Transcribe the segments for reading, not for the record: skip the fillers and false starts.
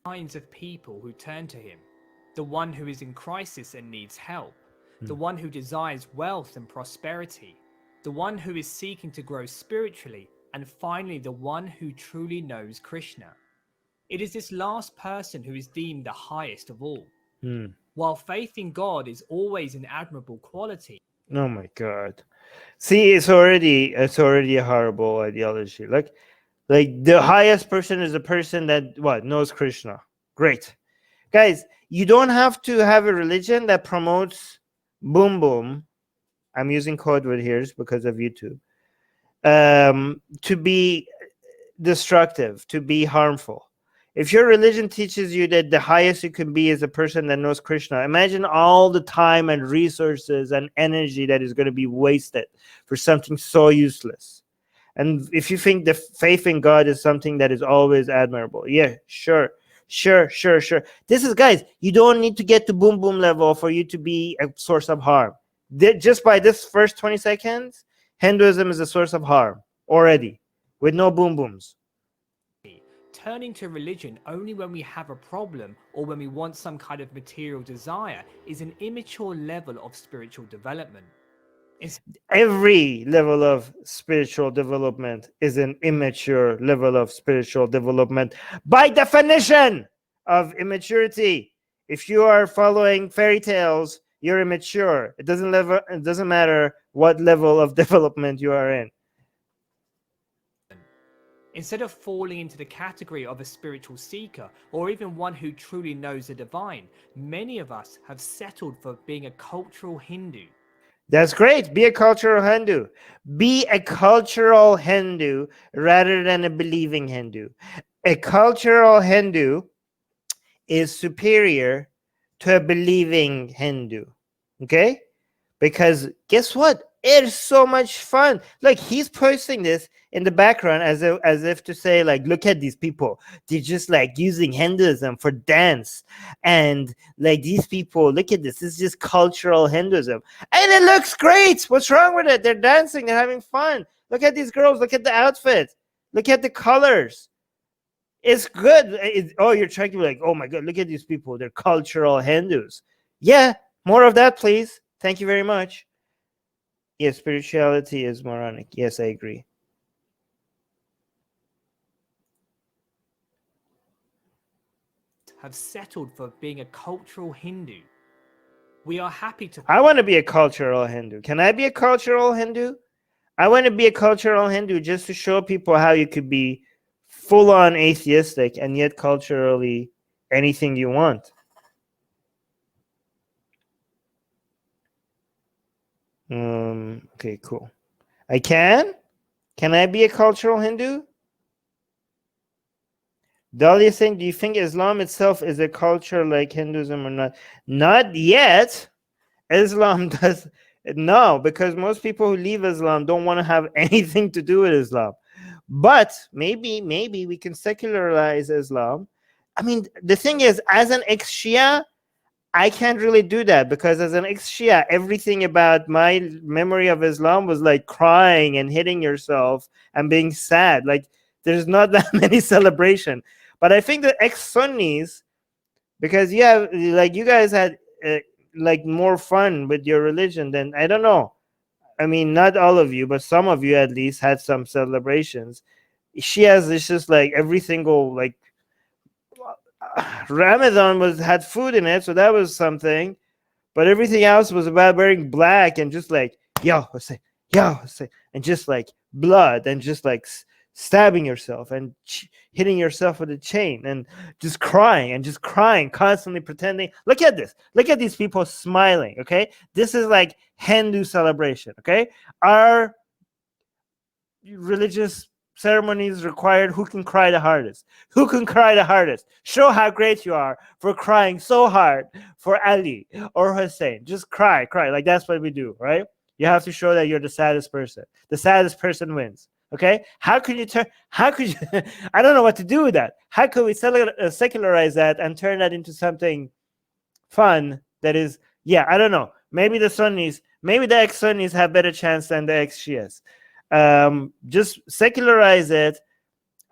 Kinds of people who turn to him, the one who is in crisis and needs help, the one who desires wealth and prosperity, the one who is seeking to grow spiritually, and finally the one who truly knows Krishna. It is this last person who is deemed the highest of all. While faith in God is always an admirable quality. Oh my God. See, it's already a horrible ideology. Like the highest person is a person that knows Krishna. Great. Guys, you don't have to have a religion that promotes boom boom. I'm using code word here because of YouTube. To be destructive, to be harmful. If your religion teaches you that the highest you can be is a person that knows Krishna, imagine all the time and resources and energy that is going to be wasted for something so useless. And if you think the faith in God is something that is always admirable, yeah, sure. This is, guys, you don't need to get to boom boom level for you to be a source of harm. Just by this first 20 seconds, Hinduism is a source of harm already, with no boom booms. Turning to religion only when we have a problem or when we want some kind of material desire is an immature level of spiritual development. Every level of spiritual development is an immature level of spiritual development by definition of immaturity. If you are following fairy tales, you're immature. It doesn't matter what level of development you are in. Instead of falling into the category of a spiritual seeker or even one who truly knows the divine, many of us have settled for being a cultural Hindu. That's great. Be a cultural Hindu. Be a cultural Hindu rather than a believing Hindu. A cultural Hindu is superior to a believing Hindu. Okay? Because guess what? It's so much fun. Like, he's posting this in the background as if to say, like, look at these people. They're just like using Hinduism for dance. And like, these people, look at this. This is just cultural Hinduism. And it looks great. What's wrong with it? They're dancing. They're having fun. Look at these girls. Look at the outfit. Look at the colors. It's good. You're trying to be like, oh my God, look at these people. They're cultural Hindus. Yeah, more of that, please. Thank you very much. Yes, spirituality is moronic. Yes, I agree. Have settled for being a cultural Hindu. We are happy to... I want to be a cultural Hindu. Can I be a cultural Hindu? I want to be a cultural Hindu just to show people how you could be full-on atheistic and yet culturally anything you want. Okay, cool. I can? Can I be a cultural Hindu? Dahlia saying, do you think Islam itself is a culture like Hinduism or not? Not yet. Islam does no, because most people who leave Islam don't want to have anything to do with Islam. But maybe we can secularize Islam. I mean, the thing is, as an ex-Shia, I can't really do that because as an ex-Shia, everything about my memory of Islam was like crying and hitting yourself and being sad. Like, there's not that many celebration. But I think the ex-Sunnis, because you guys had like more fun with your religion than, I don't know. I mean, not all of you, but some of you at least had some celebrations. Shias, it's just like every single like Ramadan had food in it, so that was something. But everything else was about wearing black and just like yo, and just like blood and just like stabbing yourself and hitting yourself with a chain and just crying, constantly pretending. Look at this. Look at these people smiling. Okay, this is like Hindu celebration. Okay, our religious ceremonies required who can cry the hardest. Who can cry the hardest? Show how great you are for crying so hard for Ali or Hussein. Just cry. Like, that's what we do, right? You have to show that you're the saddest person. The saddest person wins. Okay? How could you I don't know what to do with that. How could we secularize that and turn that into something fun that is, I don't know. Maybe the ex-Sunnis have better chance than the ex-Shias. Just secularize it.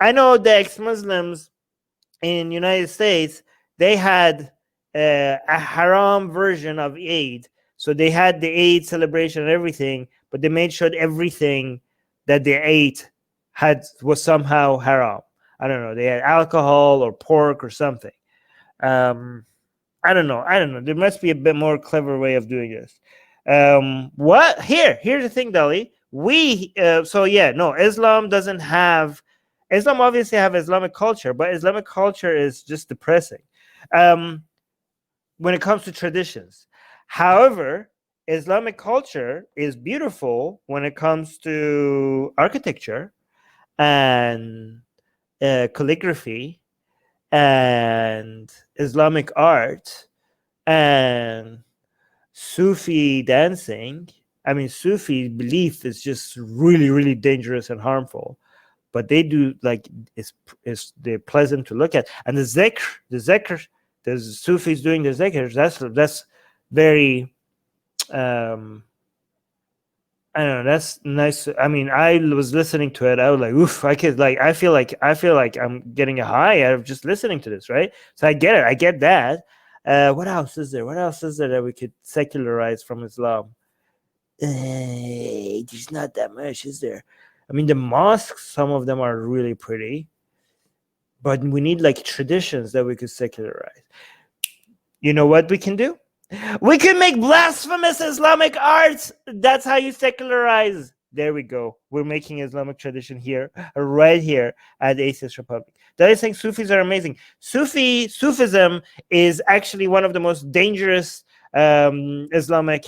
I know the ex-Muslims in United States, they had a haram version of Eid. So they had the Eid celebration and everything, but they made sure everything that they ate was somehow haram. I don't know. They had alcohol or pork or something. I don't know. There must be a bit more clever way of doing this. What? Here's the thing, Dali. Islam doesn't have. Islam obviously have Islamic culture, but Islamic culture is just depressing. When it comes to traditions, however, Islamic culture is beautiful when it comes to architecture and calligraphy and Islamic art and Sufi dancing. I mean, Sufi belief is just really, really dangerous and harmful. But they do they're pleasant to look at. And the zikr, the Sufis doing the zikr, that's very I don't know. That's nice. I mean, I was listening to it. I was like, "Oof!" I feel like I'm getting a high out of just listening to this, right? So I get it. I get that. What else is there? What else is there that we could secularize from Islam? There's not that much, is there? I mean, the mosques, some of them are really pretty, but we need like traditions that we could secularize. You know what we can do? We can make blasphemous Islamic arts. That's how you secularize. There we go. We're making Islamic tradition here, right here at the Atheist Republic. That is saying Sufis are amazing. Sufism is actually one of the most dangerous Islamic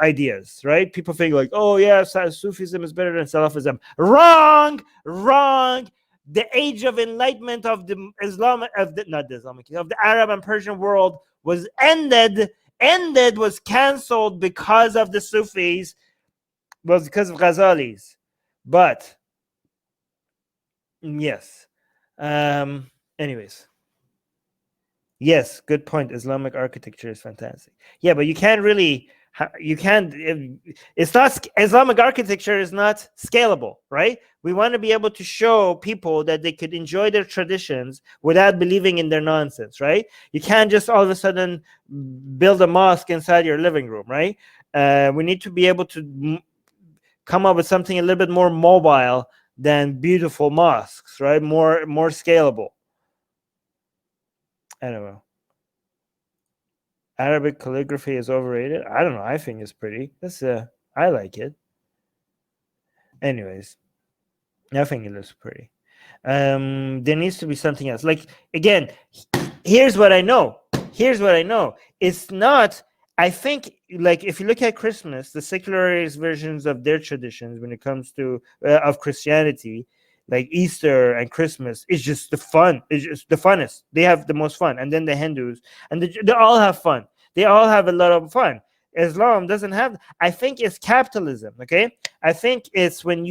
ideas, right? People think like, oh yeah, Sufism is better than Salafism. Wrong. The age of enlightenment of the Arab and Persian world was was cancelled because of the Sufis, was because of Ghazalis. But yes, anyways, yes, good point. Islamic architecture is fantastic. Yeah, but it's not, Islamic architecture is not scalable, right? We want to be able to show people that they could enjoy their traditions without believing in their nonsense, right? You can't just all of a sudden build a mosque inside your living room, right? We need to be able to come up with something a little bit more mobile than beautiful mosques, right? More scalable. I don't know. Arabic calligraphy is overrated. I don't know. I think it's pretty. I like it. Anyways, I think it looks pretty. There needs to be something else. Like, again, here's what I know. It's not. I think, like, if you look at Christmas, the secularized versions of their traditions when it comes to of Christianity, like Easter and Christmas, is just the fun. It's just the funnest. They have the most fun, and then the Hindus, and they all have fun. They all have a lot of fun. Islam doesn't have. I think it's capitalism. Okay, I think it's when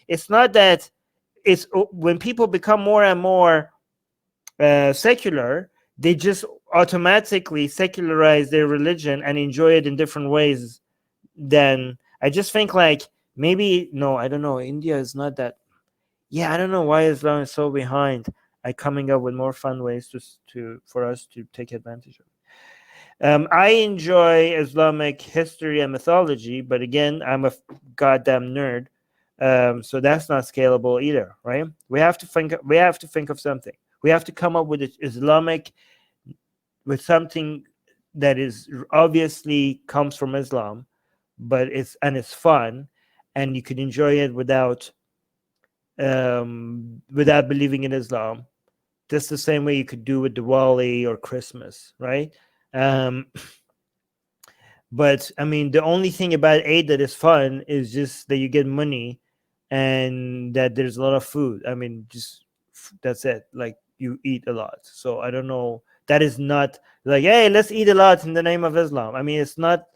it's not that. It's when people become more and more secular, they just automatically secularize their religion and enjoy it in different ways. Then I just think like maybe no, I don't know. India is not that. Yeah, I don't know why Islam is so behind at coming up with more fun ways for us to take advantage of. I enjoy Islamic history and mythology, but again, I'm a goddamn nerd, so that's not scalable either, right? We have to think of something. We have to come up with something that is obviously comes from Islam, but it's fun, and you can enjoy it without believing in Islam. Just the same way you could do with Diwali or Christmas, right? But I mean, the only thing about Eid that is fun is just that you get money and that there's a lot of food. I mean, just that's it. Like, you eat a lot. So I don't know. That is not like, hey, let's eat a lot in the name of Islam. I mean, it's not.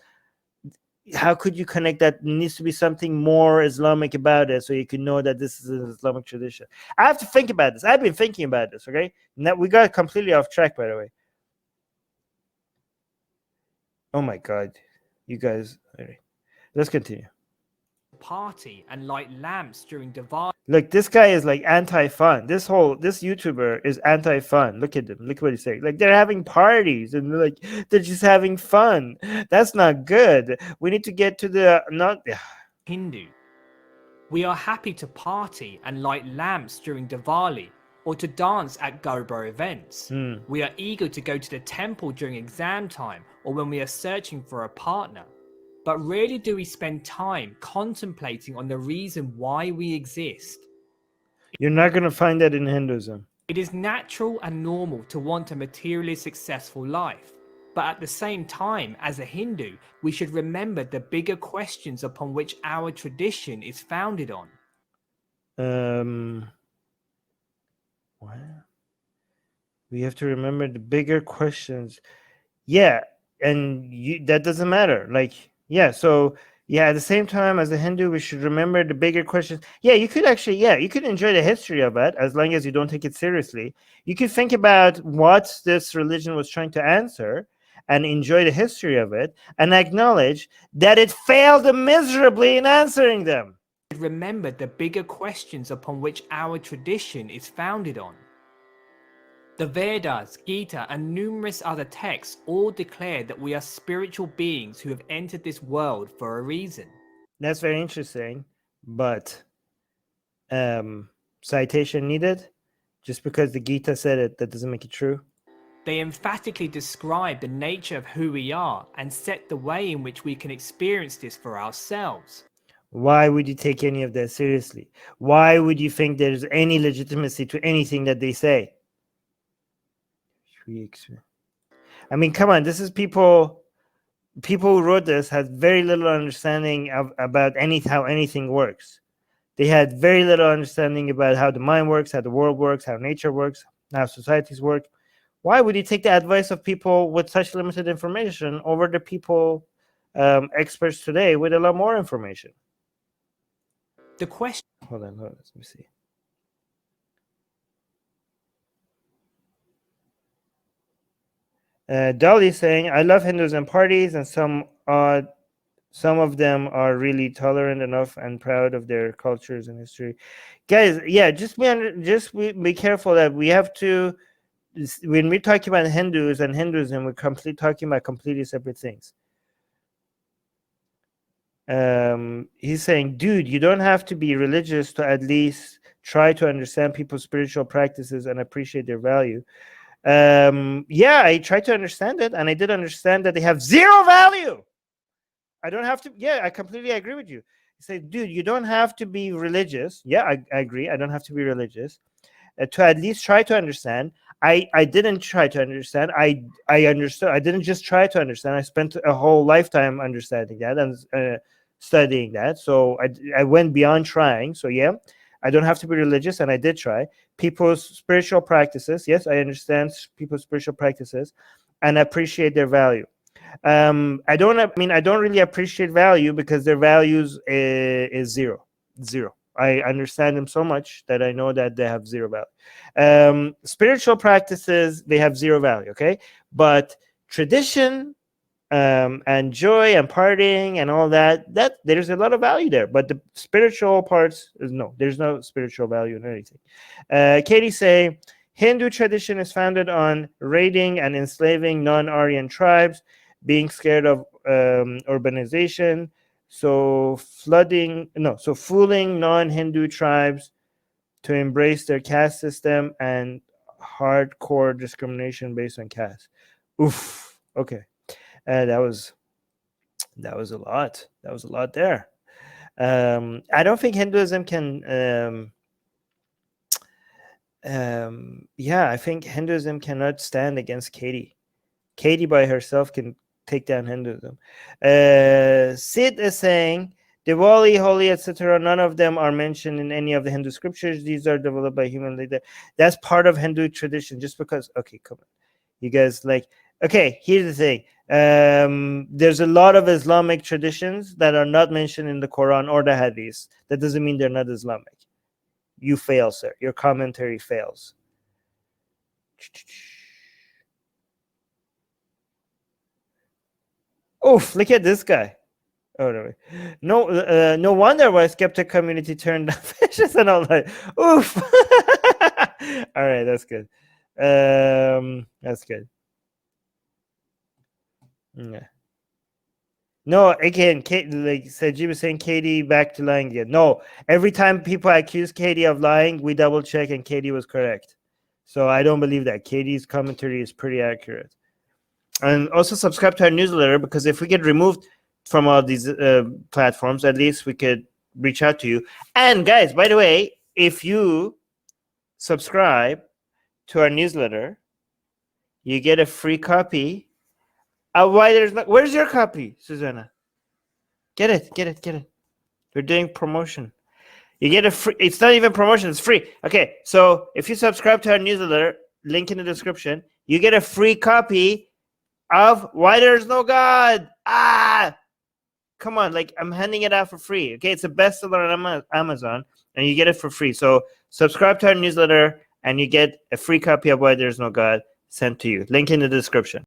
How could you connect that? There needs to be something more Islamic about it so you can know that this is an Islamic tradition. I have to think about this. I've been thinking about this, okay? Now, we got completely off track, by the way. Oh my God. You guys. All right. Let's continue. party and light lamps during Diwali. Look, this guy is like anti-fun. This YouTuber is anti-fun. Look at them. Look what he's saying. Like they're having parties and they're just having fun. That's not good. We need to get to the not. Hindu. We are happy to party and light lamps during Diwali or to dance at Garba events. We are eager to go to the temple during exam time or when we are searching for a partner. But rarely do we spend time contemplating on the reason why we exist. You're not going to find that in Hinduism. It is natural and normal to want a materially successful life. But at the same time, as a Hindu, we should remember the bigger questions upon which our tradition is founded on. What? We have to remember the bigger questions. Yeah, and that doesn't matter. So at the same time, as a Hindu, we should remember the bigger questions. Yeah, you could enjoy the history of it as long as you don't take it seriously. You could think about what this religion was trying to answer and enjoy the history of it and acknowledge that it failed miserably in answering them. Remember the bigger questions upon which our tradition is founded on. The Vedas, Gita, and numerous other texts all declare that we are spiritual beings who have entered this world for a reason. That's very interesting, but citation needed? Just because the Gita said it, that doesn't make it true? They emphatically describe the nature of who we are and set the way in which we can experience this for ourselves. Why would you take any of that seriously? Why would you think there's any legitimacy to anything that they say? I mean, come on, this is people who wrote this had very little understanding about how anything works. They had very little understanding about how the mind works, how the world works, how nature works, how societies work. Why would you take the advice of people with such limited information over the people, experts today with a lot more information? The question. Hold on, let me see. Dolly saying, I love Hinduism parties, and some of them are really tolerant enough and proud of their cultures and history. Guys, yeah, just be careful that we have to, when we're talking about Hindus and Hinduism, we're talking about completely separate things. He's saying, dude, you don't have to be religious to at least try to understand people's spiritual practices and appreciate their value. I tried to understand it, and I did understand that they have zero value. I don't have to. Yeah, I completely agree with you. You say, dude, you don't have to be religious. Yeah, I agree. I don't have to be religious to at least try to understand. I didn't try to understand. I understood. I didn't just try to understand. I spent a whole lifetime understanding that and studying that. So I went beyond trying. So yeah, I don't have to be religious, and I did try. People's spiritual practices. Yes, I understand people's spiritual practices and appreciate their value. I don't really appreciate value because their values is zero. I understand them so much that I know that they have zero value. Spiritual practices, they have zero value, okay? But tradition and joy and partying and all that there's a lot of value there. But the spiritual parts, there's no spiritual value in anything. Katie say, Hindu tradition is founded on raiding and enslaving non-Aryan tribes, being scared of urbanization, so fooling non-Hindu tribes to embrace their caste system and hardcore discrimination based on caste. Oof. Okay, that was a lot. That was a lot there. I don't think Hinduism can. I think Hinduism cannot stand against Katie. Katie by herself can take down Hinduism. Sid is saying, Diwali, Holi, etc., none of them are mentioned in any of the Hindu scriptures. These are developed by human leader. That's part of Hindu tradition. Just because, okay, come on. You guys okay, here's the thing. There's a lot of Islamic traditions that are not mentioned in the Quran or the Hadith. That doesn't mean they're not Islamic. You fail, sir. Your commentary fails. Oof, look at this guy. Oh no wonder why skeptic community turned fascist and all that. Oof. All right, that's good. That's good. Yeah. No, again, like Sajid was saying, Katie back to lying again. No, every time people accuse Katie of lying, we double check and Katie was correct. So I don't believe that. Katie's commentary is pretty accurate. And also subscribe to our newsletter, because if we get removed from all these platforms, at least we could reach out to you. And guys, by the way, if you subscribe to our newsletter, you get a free copy. Where's your copy, Susanna? Get it. We're doing promotion. You get a free. It's not even promotion. It's free. Okay, so if you subscribe to our newsletter, link in the description, you get a free copy of Why There's No God. Come on, like I'm handing it out for free. Okay, it's a bestseller on Amazon, and you get it for free. So subscribe to our newsletter, and you get a free copy of Why There's No God sent to you. Link in the description.